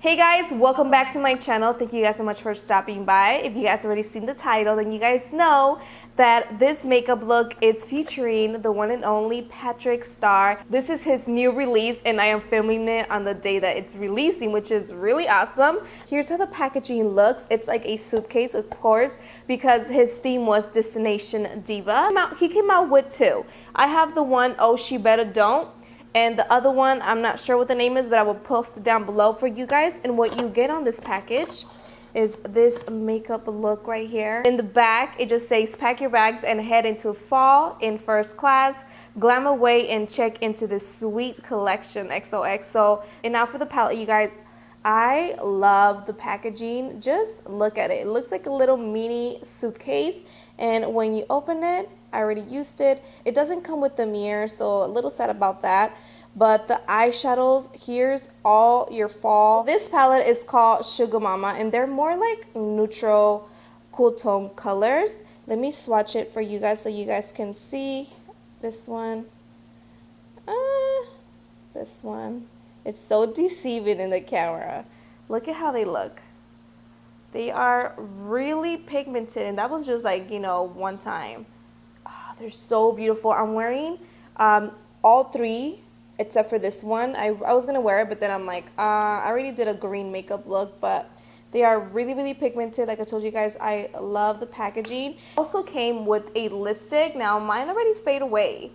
Hey guys, welcome back to my channel. Thank you guys so much for stopping by. If you guys already seen the title, then you guys know that this makeup look is featuring the one and only PATRICKSTARRR. This is his new release and I am filming it on the day that it's releasing, which is really awesome. Here's how the packaging looks. It's like a suitcase, of course, because his theme was Destination Diva. He came out with two. I have the one No She Betta Don't. And the other one, I'm not sure what the name is, but I will post it down below for you guys. And what you get on this package is this makeup look right here. In the back, it just says, pack your bags and head into fall in first class. Glam away and check into this sweet collection, XOXO. And now for the palette, you guys. I love the packaging. Just look at it. It looks like a little mini suitcase. And when you open it, I already used it. It doesn't come with the mirror, so a little sad about that. But the eyeshadows, here's all your fall. This palette is called Sugar Mama, and they're more like neutral, cool tone colors. Let me swatch it for you guys so you guys can see. This one. This one. It's so deceiving in the camera. Look at how they look. They are really pigmented, and that was just like, you know, one time. They're so beautiful. I'm wearing all three except for this one. I was going to wear it, but then I'm like, I already did a green makeup look, but they are really, really pigmented. Like I told you guys, I love the packaging. Also came with a lipstick. Now, mine already fade away,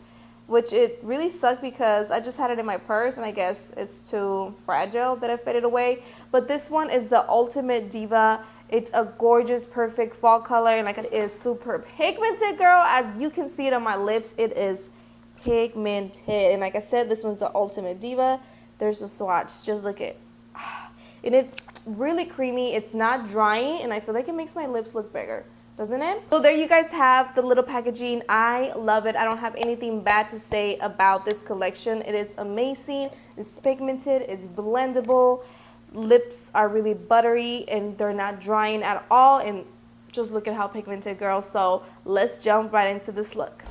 which it really sucked because I just had it in my purse, and I guess it's too fragile that it faded away. But this one is the Ultimate Diva. It's a gorgeous, perfect fall color, and like it is super pigmented, girl. As you can see it on my lips, it is pigmented. And like I said, this one's the Ultimate Diva. There's a swatch. Just look at, and it's really creamy. It's not drying, and I feel like it makes my lips look bigger, doesn't it? So there you guys have the little packaging. I love it. I don't have anything bad to say about this collection. It is amazing. It's pigmented. It's blendable. Lips are really buttery and they're not drying at all, and just look at how pigmented, girl. So let's jump right into this look.